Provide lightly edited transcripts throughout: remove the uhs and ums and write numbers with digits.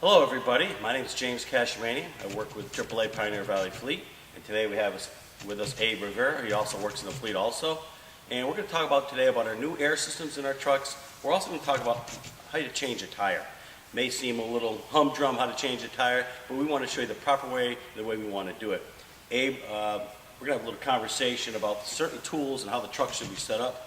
Hello everybody, my name is James Casciamani. I work with AAA Pioneer Valley Fleet, and today we have with us Abe Rivera. He also works in the fleet also. And we're going to talk about today about our new air systems in our trucks. We're also going to talk about how to change a tire. May seem a little humdrum how to change a tire, but we want to show you the proper way, the way we want to do it. Abe, we're going to have a little conversation about certain tools and how the truck should be set up.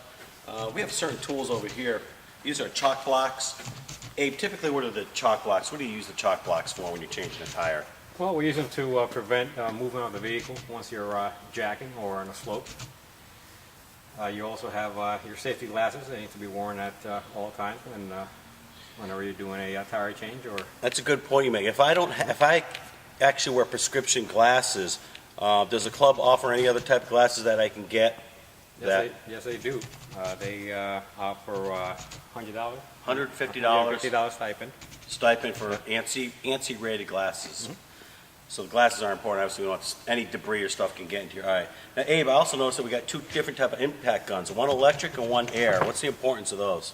We have certain tools over here. These are chalk blocks. Abe, typically what are the chalk blocks? What do you use the chalk blocks for when you're changing a tire? Well, we use them to prevent movement of the vehicle once you're jacking or on a slope. You also have your safety glasses. They need to be worn at all times whenever you're doing a tire change. Or that's a good point you make. If I actually wear prescription glasses, does the club offer any other type of glasses that I can get? Yes, they do. They offer $100. $150 stipend for ANSI rated glasses. Mm-hmm. So the glasses are important. Obviously, we don't want any debris or stuff can get into your eye. Now, Abe, I also noticed that we got two different type of impact guns, one electric and one air. What's the importance of those?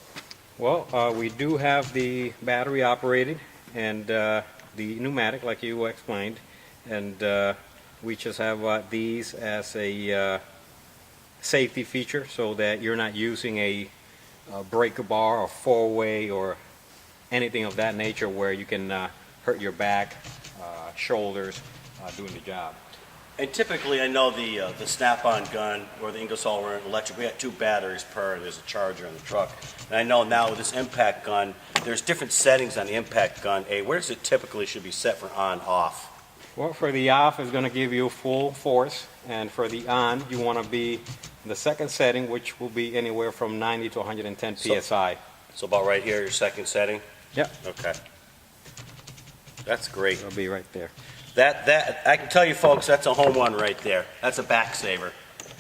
Well, we do have the battery operated and the pneumatic, like you explained, and we just have these as a safety feature so that you're not using a breaker bar or four-way or anything of that nature where you can hurt your back, shoulders doing the job. And typically, I know the snap-on gun or the Ingersoll Rand electric, we got two batteries per, there's a charger in the truck. And I know now with this impact gun, there's different settings on the impact gun. Where does it typically should be set for on-off? Well, for the off, it's going to give you full force, and for the on, you want to be in the second setting, which will be anywhere from 90 to 110 psi. So about right here, your second setting? Yep. Okay. That's great. It'll be right there. That I can tell you folks, that's a home run right there. That's a back saver,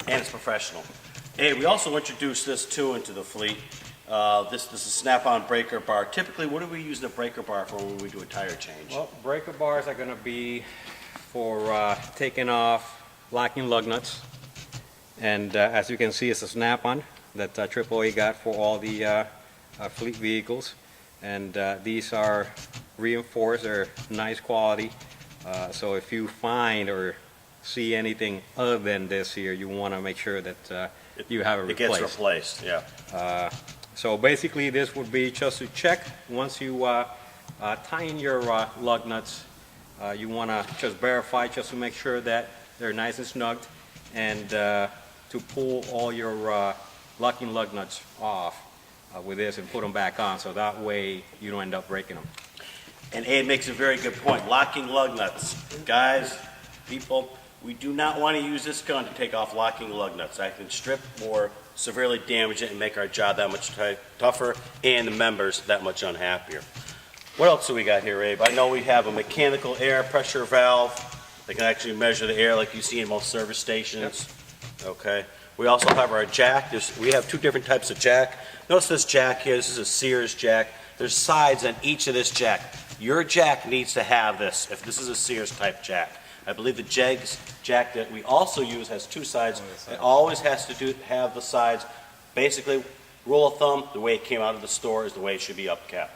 and it's professional. Hey, we also introduced this too into the fleet. This is a snap-on breaker bar. Typically, what do we use the breaker bar for when we do a tire change? Well, breaker bars are going to be for taking off locking lug nuts, and as you can see, it's a snap-on that AAA got for all the fleet vehicles, and these are reinforced. They're nice quality. So if you find or see anything other than this here, you want to make sure that you have it replaced. It gets replaced, yeah. So basically this would be just to check once you tie in your lug nuts. You want to just verify just to make sure that they're nice and snugged, and to pull all your locking lug nuts off with this and put them back on, so that way you don't end up breaking them. And Abe makes a very good point. Locking lug nuts. Guys, people, we do not want to use this gun to take off locking lug nuts. That can strip or severely damage it and make our job that much tougher and the members that much unhappier. What else do we got here, Abe? I know we have a mechanical air pressure valve. They can actually measure the air like you see in most service stations. Yep. Okay. We also have our jack. We have two different types of jack. Notice this jack here. This is a Sears jack. There's sides on each of this jack. Your jack needs to have this if this is a Sears type jack. I believe the jack that we also use has two sides. It always has to have the sides. Basically, rule of thumb, the way it came out of the store is the way it should be upkept.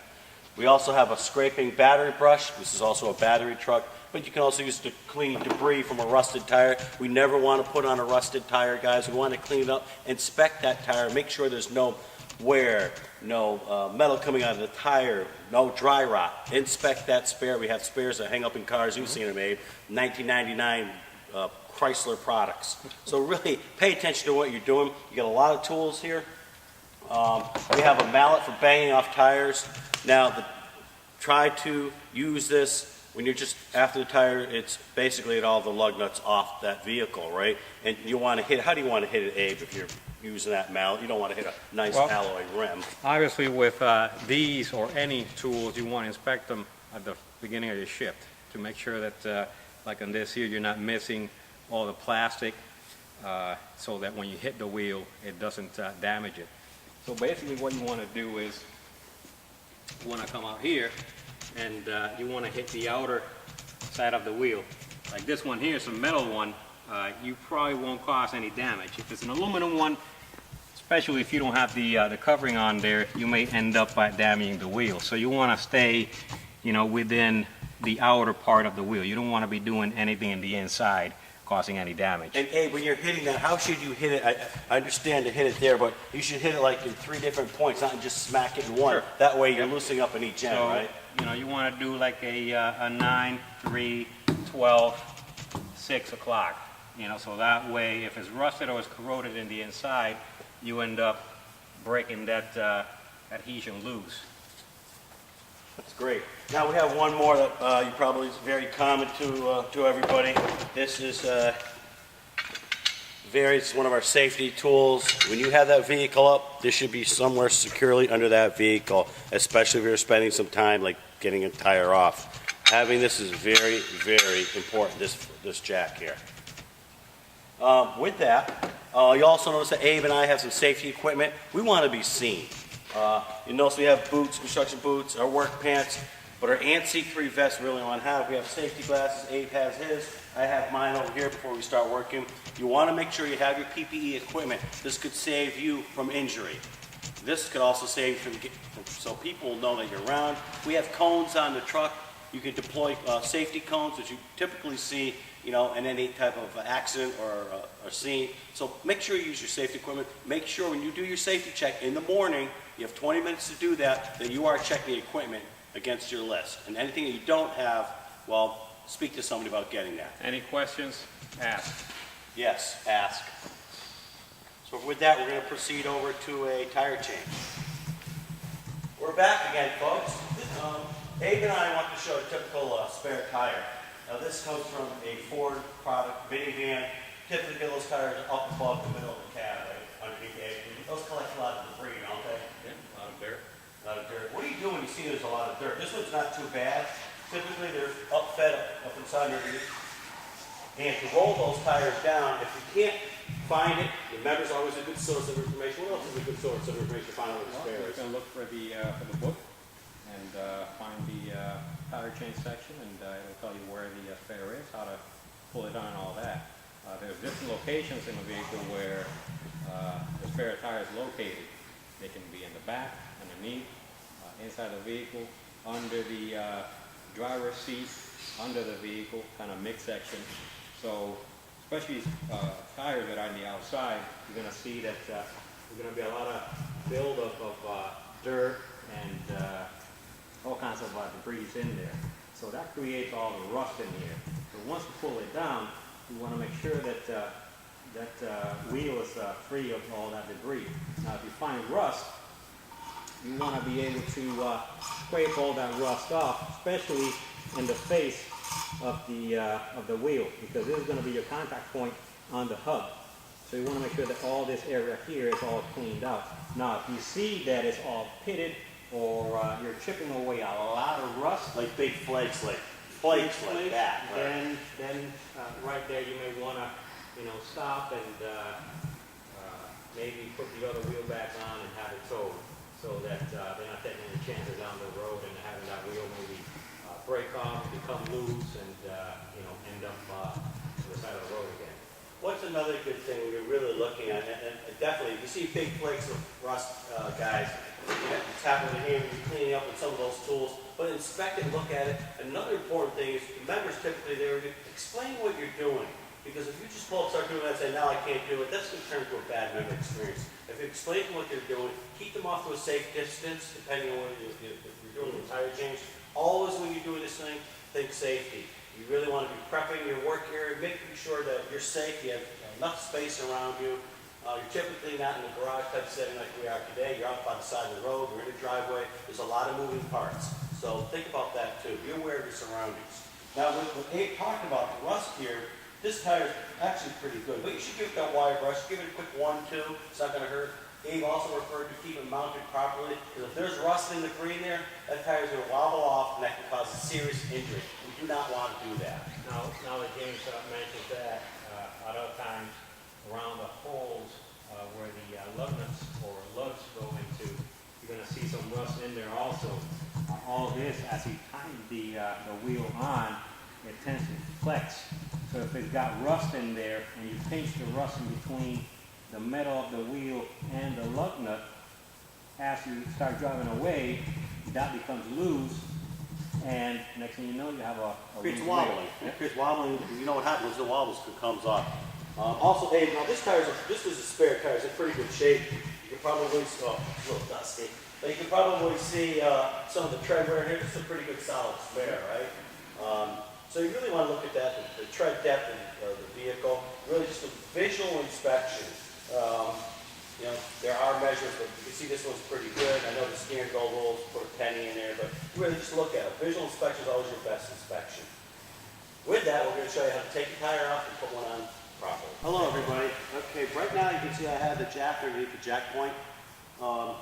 We also have a scraping battery brush. This is also a battery truck, but you can also use it to clean debris from a rusted tire. We never want to put on a rusted tire, guys. We want to clean it up, inspect that tire, make sure there's no wear, no metal coming out of the tire, no dry rot. Inspect that spare. We have spares that hang up in cars. You've seen them, Abe. 1999 Chrysler products. So really pay attention to what you're doing. You got a lot of tools here. We have a mallet for banging off tires. Now, try to use this when you're just after the tire. It's basically at all the lug nuts off that vehicle, right? And you want to hit. How do you want to hit it, Abe? If you're using that mallet, you don't want to hit a nice alloy rim. Obviously, with these or any tools, you want to inspect them at the beginning of your shift to make sure that, like on this here, you're not missing all the plastic, so that when you hit the wheel, it doesn't damage it. So basically, what you want to do is you want to come out here, and you want to hit the outer side of the wheel. Like this one here is a metal one. You probably won't cause any damage. If it's an aluminum one, especially if you don't have the covering on there, you may end up by damaging the wheel. So you want to stay within the outer part of the wheel. You don't want to be doing anything in the inside causing any damage. And Abe, when you're hitting that, how should you hit it? I understand to hit it there, but you should hit it like in 3 different points, not just smack it in one. Sure. That way you're loosening up in each end, So, right? you want to do like a 9, 3, 12, 6 o'clock. So that way, if it's rusted or it's corroded in the inside, you end up breaking that adhesion loose. That's great. Now we have one more that you probably is very common to everybody. This is it's one of our safety tools. When you have that vehicle up, this should be somewhere securely under that vehicle, especially if you're spending some time like getting a tire off. Having this is very, very important, this jack here. With that, you also notice that Abe and I have some safety equipment. We want to be seen. You notice we have boots, construction boots, our work pants, but our ANSI-3 vest really want to have. We have safety glasses. Abe has his. I have mine over here before we start working. You want to make sure you have your PPE equipment. This could save you from injury. This could also save you so people will know that you're around. We have cones on the truck. You can deploy safety cones, which you typically see, in any type of accident or scene. So make sure you use your safety equipment. Make sure when you do your safety check in the morning, you have 20 minutes to do that you are checking the equipment against your list. And anything that you don't have, well, speak to somebody about getting that. Any questions? Ask. Yes, ask. So with that, we're going to proceed over to a tire change. We're back again, folks. Abe and I want to show a typical spare tire. Now this comes from a Ford product, minivan. Typically get those tires up above the middle of the cab, right? Underneath the Abe. Those collect a lot of debris, don't they? Yeah, a lot of dirt. A lot of dirt. What do you do when you see there's a lot of dirt? This one's not too bad. Typically they're fed up inside underneath. And to roll those tires down, if you can't find it, remember, it's always a good source of information. What else is a good source of information to find out what the spare You is? can look for the book and find the tire change section, and it'll tell you where the spare is, how to pull it on, and all that. There's different locations in the vehicle where the spare tire is located. They can be in the back, underneath, inside the vehicle, under the driver's seat, under the vehicle, kind of mixed section. So, especially tires that are on the outside, you're going to see that there's going to be a lot of buildup of dirt and all kinds of debris in there. So that creates all the rust in here. So once you pull it down, you want to make sure that that wheel is free of all that debris. Now, if you find rust, you want to be able to scrape all that rust off, especially in the face of the wheel, because this is going to be your contact point on the hub. So you want to make sure that all this area here is all cleaned out. Now, if you see that it's all pitted, or you're chipping away a lot of rust, Like big flakes like that. Right? then right there you may want to, stop and maybe put the other wheel back on and have it towed, so that they're not taking any chances down the road and having that wheel maybe break off, become loose, and end up to the side of the road again. What's another good thing when you're really looking at it? And definitely, if you see big flakes of rust, guys, you have to tap on the hand, you're cleaning up with some of those tools, but inspect it, look at it. Another important thing is, members typically, they're going to explain what you're doing. Because if you just pull up, start doing that, and say, no, I can't do it, that's going to turn into a bad member experience. If you explain what they're doing, keep them off to a safe distance, depending on what if you're doing a tire change. Always when you're doing this thing, think safety. You really want to be prepping your work area, making sure that you're safe, you have enough space around you. You're typically not in a garage type setting like we are today. You're out by the side of the road, you're in a driveway. There's a lot of moving parts. So think about that too. Be aware of your surroundings. Now, with Abe talked about the rust here, this tire is actually pretty good. But you should give it that wire brush. Give it a quick 1-2. It's not going to hurt. Abe also referred to keep it mounted properly. Because if there's rust in the green there, that tire is going to wobble off and that can cause a serious injury. We do not want to do that. Now that James mentioned that, a lot of times around the holes where the lug nuts or lugs go into, you're going to see some rust in there also. All this, as you tighten the wheel on, it tends to flex. So if it's got rust in there and you pinch the rust in between the metal of the wheel and the lug nut, as you start driving away, that becomes loose, and next thing you know, you have a Creates loose wobbling. wheel. It creates wobbling. You know what happens? The wobbles comes off. Also, hey, now this is a spare tire. It's in pretty good shape. You can probably, it's a little dusty, but you can probably see some of the tread wear here. This is a pretty good solid spare, right? So you really want to look at that, the tread depth of the vehicle, really just a visual inspection. You know, there are measures, but you can see this one's pretty good. I know the standard gold rules put a penny in there, but really just look at it. Visual inspection is always your best inspection. With that, we're going to show you how to take the tire off and put one on properly. Hello, everybody. Okay, right now you can see I have the jack underneath the jack point.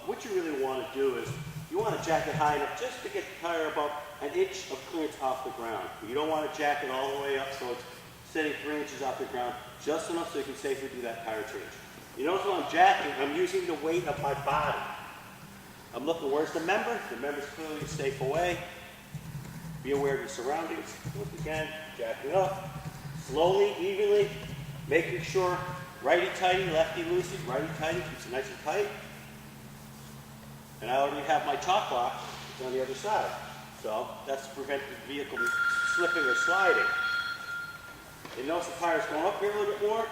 What you really want to do is you want to jack it high enough just to get the tire about an inch of clearance off the ground. You don't want to jack it all the way up so it's sitting 3 inches off the ground, just enough so you can safely do that tire change. You notice when I'm jacking, I'm using the weight of my body. I'm looking, where's the member? The member's clearly safe away. Be aware of your surroundings. Once again, jacking up, slowly, evenly, making sure righty-tighty, lefty-loosey, righty-tighty, keeps it nice and tight. And I already have my top lock on the other side. So that's to prevent the vehicle from slipping or sliding. You notice the tire's going up here a little bit more.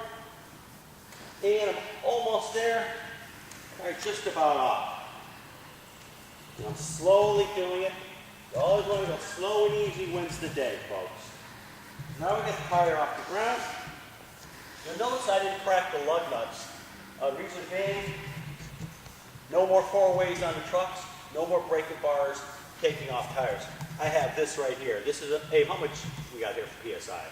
And I'm almost there. Tire just about off. And I'm slowly doing it. You always want to go slow and easy wins the day, folks. Now we get the tire off the ground. You'll notice I didn't crack the lug nuts. Reason being, no more 4-ways on the trucks, no more braking bars, taking off tires. I have this right here. This is hey, how much we got here for PSI?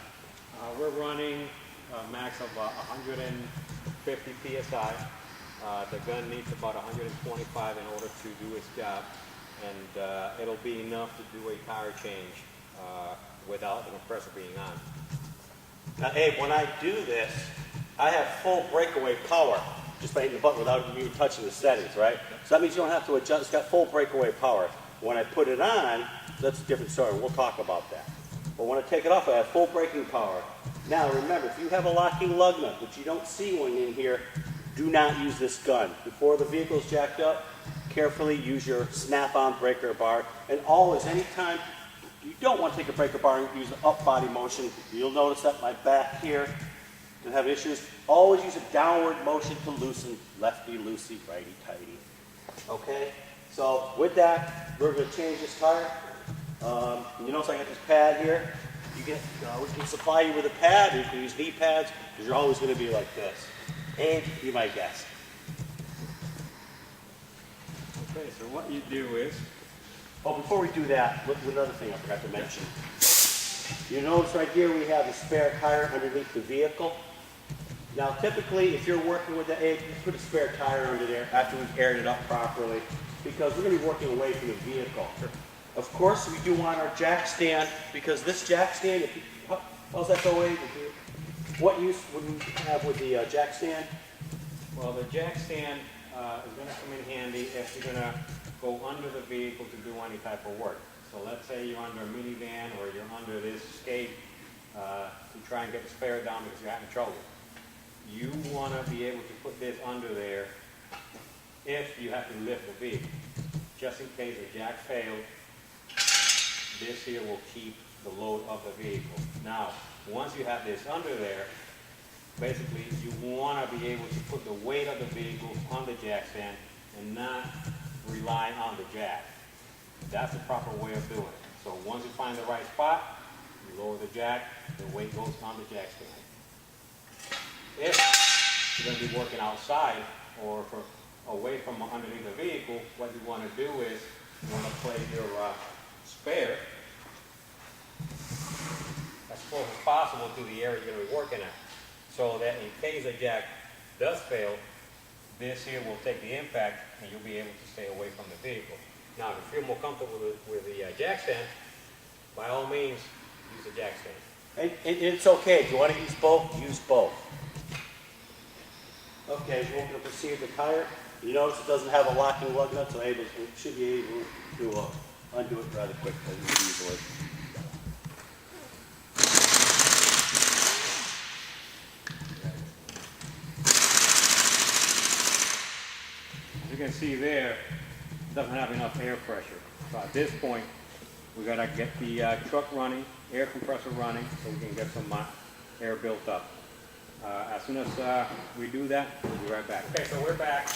We're running a max of 150 PSI. The gun needs about 125 in order to do its job, and it'll be enough to do a tire change without the compressor being on. Now, Abe, when I do this, I have full breakaway power just by hitting the button without even touching the settings, right? So that means you don't have to adjust. It's got full breakaway power. When I put it on, that's a different story. We'll talk about that. But when I take it off, I have full braking power. Now, remember, if you have a locking lug nut, which you don't see one in here, do not use this gun. Before the vehicle's jacked up, carefully use your snap-on breaker bar. And always, anytime you don't want to take a breaker bar and use the up body motion, you'll notice that my back here can have issues. Always use a downward motion to loosen lefty-loosey, righty-tighty. Okay? So with that, we're going to change this tire. You notice I got this pad here. We can supply you with a pad, or you can use knee pads, because you're always going to be like this. And be my guest. Okay, so what you do is, Oh, before we do that, look, another thing I forgot to mention. You notice right here we have the spare tire underneath the vehicle. Now, typically, if you're working with the egg, put a spare tire under there after we've aired it up properly, because we're going to be working away from the vehicle. Of course, we do want our jack stand, because this jack stand, if you, how's that go, Abe? What use would we have with the jack stand? well, the jack stand is going to come in handy if you're going to go under the vehicle to do any type of work. So let's say you're under a minivan or you're under this escape to try and get the spare down because you're having trouble. You want to be able to put this under there if you have to lift the vehicle. Just in case the jack failed, this here will keep the load of the vehicle. Now, once you have this under there, basically you want to be able to put the weight of the vehicle on the jack stand and not rely on the jack. That's the proper way of doing it. So once you find the right spot, you lower the jack, the weight goes on the jack stand. If you're going to be working outside or away from underneath the vehicle, what you want to do is you want to place your spare as close as possible to the area you're going to be working at, so that in case the jack does fail, this here will take the impact and you'll be able to stay away from the vehicle. Now, if you feel more comfortable with the jack stand, by all means, use the jack stand. And it's okay. If you want to use both, use both. Okay, we're going to proceed with the tire. You notice it doesn't have a locking lug nut, so we should be able to undo it rather quickly, easily. As you can see there, it doesn't have enough air pressure. So at this point, we gotta get the truck running, air compressor running, so we can get some air built up. As soon as we do that, we'll be right back. Okay, so we're back.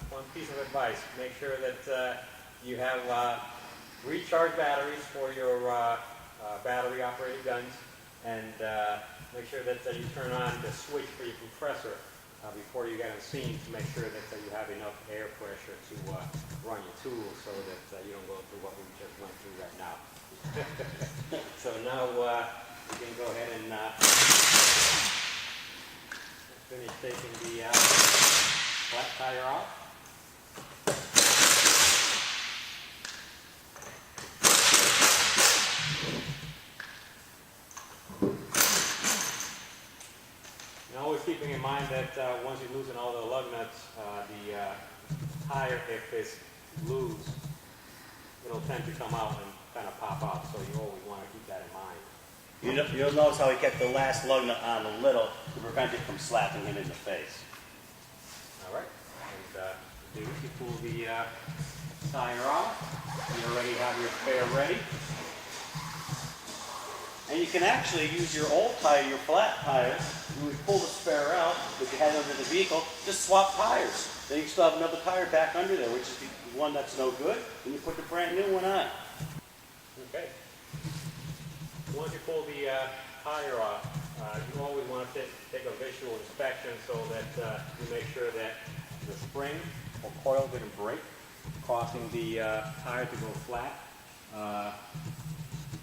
One piece of advice, make sure that you have recharge batteries for your battery operated guns, and make sure that you turn on the switch for your compressor before you get on scene to make sure that you have enough air pressure to run your tools, so that you don't go through what we just went through right now. So now we can go ahead and finish taking the flat tire off. And always keeping in mind that once you loosen all the lug nuts, the tire, if it's loose, it'll tend to come out and kind of pop out, so you always want to keep that in mind. You'll notice how he kept the last lug nut on a little to prevent it from slapping him in the face. All right, and you pull the tire off. You already have your spare ready. And you can actually use your old tire, your flat tire. You would pull the spare out that you had under the vehicle, just swap tires. Then you still have another tire back under there, which is the one that's no good, and you put the brand new one on. Okay. Once you pull the tire off, you always want to take a visual inspection so that you make sure that the spring or coil didn't break, causing the tire to go flat.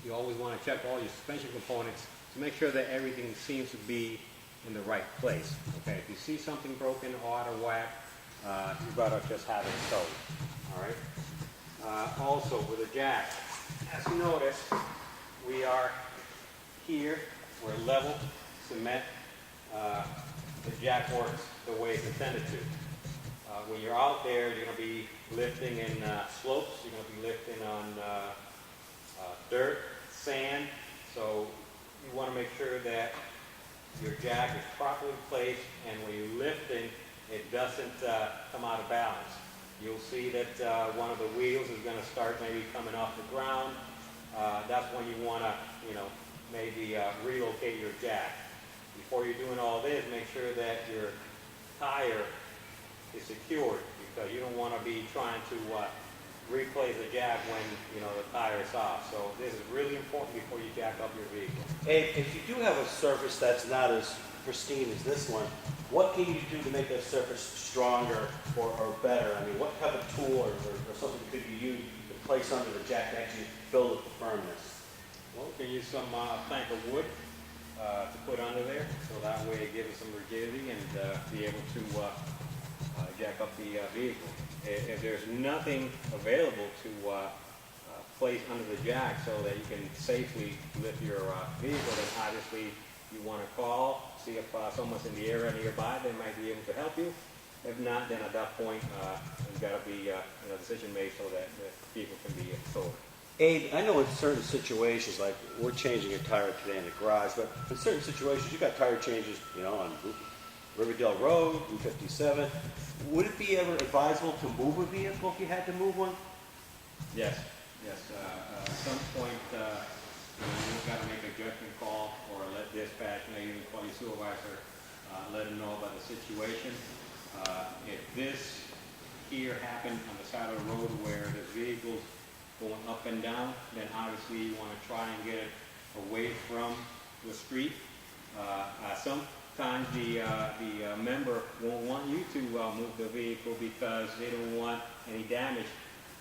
You always want to check all your suspension components to make sure that everything seems to be in the right place. Okay, if you see something broken or out of whack, you better just have it towed. All right. Also, with the jack, as you notice, we are here. We're level cement. The jack works the way it's intended to. When you're out there, you're going to be lifting in slopes. You're going to be lifting on dirt, sand. So you want to make sure that your jack is properly placed, and when you're lifting, it doesn't come out of balance. You'll see that one of the wheels is going to start maybe coming off the ground. That's when you want to, maybe relocate your jack. Before you're doing all this, make sure that your tire is secured, because you don't want to be trying to replace the jack when the tire is off. So this is really important before you jack up your vehicle. Hey, if you do have a surface that's not as pristine as this one, what can you do to make that surface stronger or better? I mean, what type of tool or something could you use to place under the jack to actually build up the firmness? Well, we can use some plank of wood to put under there, so that way it gives it some rigidity and be able to jack up the vehicle. If there's nothing available to place under the jack so that you can safely lift your vehicle, then obviously you want to call, see if someone's in the area nearby. They might be able to help you. If not, then at that point, there's got to be a decision made so that the vehicle can be towed. Abe, I know in certain situations, like we're changing a tire today in the garage, but in certain situations, you've got tire changes, on Riverdale Road, Route 57. Would it be ever advisable to move a vehicle if you had to move one? Yes. At some point, you've got to make a judgment call or let dispatch, you can call your supervisor, let them know about the situation. If this here happened on the side of the road where there's vehicles going up and down, then obviously you want to try and get it away from the street. Sometimes the member won't want you to move the vehicle because they don't want any damage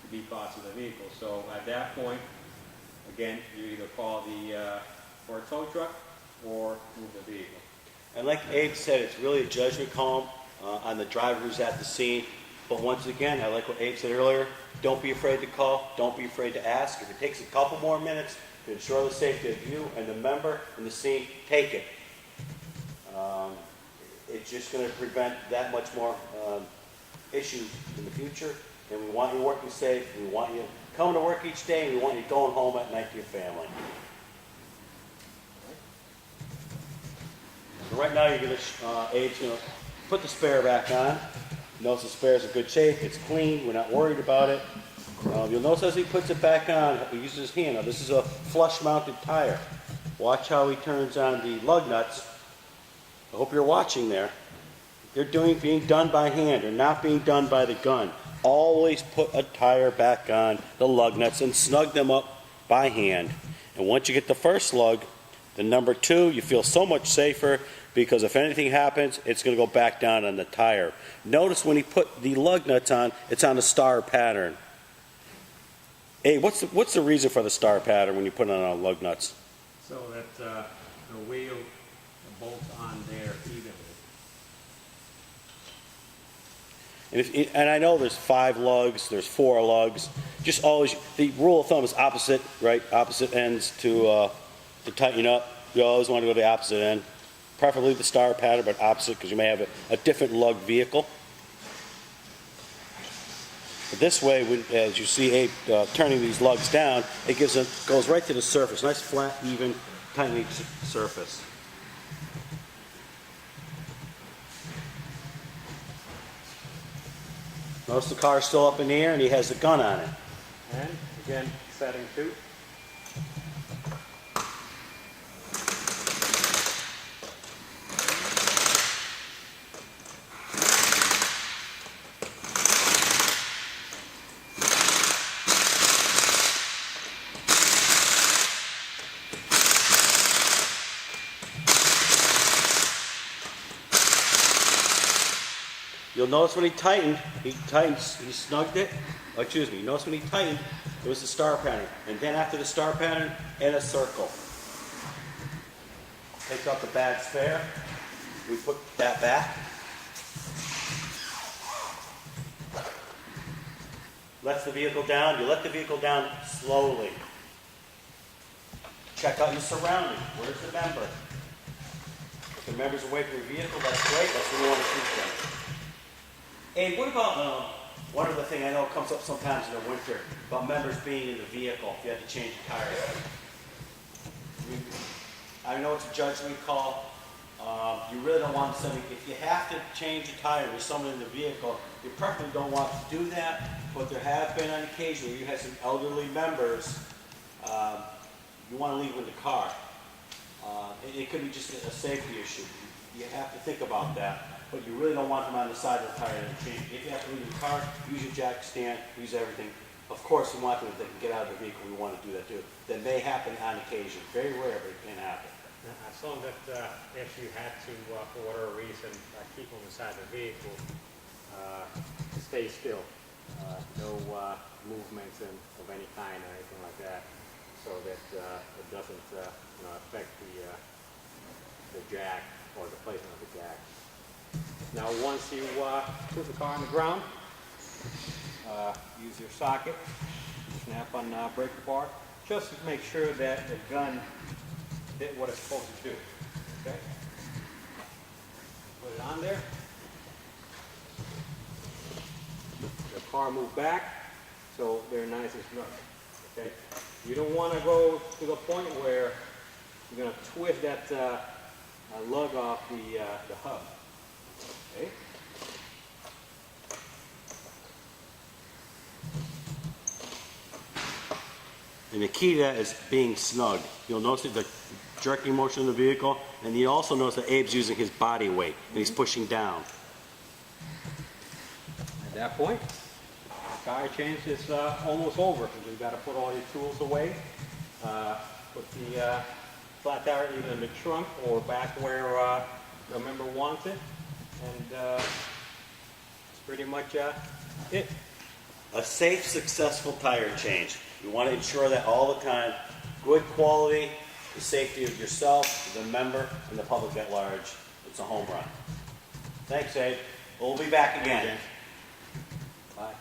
to be caused to the vehicle. So at that point, again, you either call for a tow truck or move the vehicle. And like Abe said, it's really a judgment call on the driver who's at the scene. But once again, I like what Abe said earlier, don't be afraid to call, don't be afraid to ask. If it takes a couple more minutes to ensure the safety of you and the member in the scene, take it. It's just going to prevent that much more issues in the future. And we want you working safe, we want you coming to work each day, and we want you going home at night to your family. So right now, you're going to, Abe's going to put the spare back on. Notice the spare's in good shape, it's clean, we're not worried about it. You'll notice as he puts it back on, he uses his hand. Now this is a flush-mounted tire. Watch how he turns on the lug nuts. I hope you're watching there. They're being done by hand. They're not being done by the gun. Always put a tire back on the lug nuts and snug them up by hand. And once you get the first lug, the number 2, you feel so much safer because if anything happens, it's going to go back down on the tire. Notice when he put the lug nuts on, it's on a star pattern. Hey, what's the reason for the star pattern when you put it on lug nuts? So that the wheel bolts on there evenly. And I know there's 5 lugs, there's 4 lugs. Just always, the rule of thumb is opposite, right? Opposite ends to tighten up. You always want to go to the opposite end. Preferably the star pattern, but opposite because you may have a different lug vehicle. But this way, as you see Abe turning these lugs down, it goes right to the surface. Nice, flat, even, tiny surface. Notice the car's still up in the air and he has the gun on it. And again, setting 2. You'll notice when he snugged it. Oh, excuse me. Notice when he tightened, it was the star pattern. And then after the star pattern, in a circle. Takes off the bad spare. We put that back. Lets the vehicle down. You let the vehicle down slowly. Check out your surroundings. Where's the member? If the member's away from your vehicle, that's great. That's where you want to keep them. Hey, what about one other thing I know comes up sometimes in the winter about members being in the vehicle if you have to change the tires. I know it's a judgment call. You really don't want somebody, if you have to change a tire with someone in the vehicle, you probably don't want to do that, but there have been on occasion where you have some elderly members, you want to leave them in the car. It could be just a safety issue. You have to think about that. But you really don't want them on the side of the tire to change. If you have to leave the car, use your jack stand, use everything. Of course, we want them, if they can get out of the vehicle, we want to do that too. That may happen on occasion. Very rare, but it can happen. I saw that if you had to, for whatever reason, keep them inside the vehicle, stay still. No movements of any kind or anything like that, so that it doesn't affect the jack or the placement of the jack. Now once you put the car on the ground, use your socket, snap on breaker bar, just to make sure that the gun did what it's supposed to do. Okay? Put it on there. The car moved back, so they're nice and snug. Okay? You don't want to go to the point where you're going to twist that lug off the hub. Okay. And the key to that is being snug. You'll notice the jerking motion of the vehicle, and you also notice that Abe's using his body weight, and he's pushing down. At that point, the tire change is almost over. You've got to put all your tools away, put the flat tire either in the trunk or back where the member wants it. And that's pretty much it. A safe, successful tire change. You want to ensure that all the time. Good quality, the safety of yourself, the member, and the public at large. It's a home run. Thanks, Abe. We'll be back again. Bye.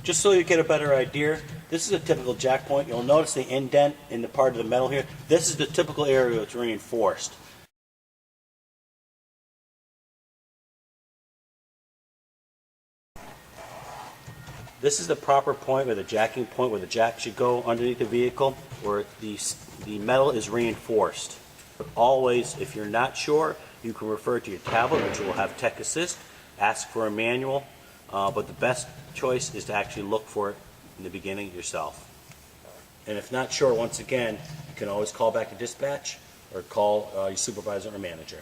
Just so you get a better idea, this is a typical jack point. You'll notice the indent in the part of the metal here. This is the typical area that's reinforced. This is the proper point, or the jacking point, where the jack should go underneath the vehicle, where the metal is reinforced. But always, if you're not sure, you can refer to your tablet, which will have Tech Assist, ask for a manual, but the best choice is to actually look for it in the beginning yourself. And if not sure, once again, you can always call back to dispatch or call your supervisor or manager.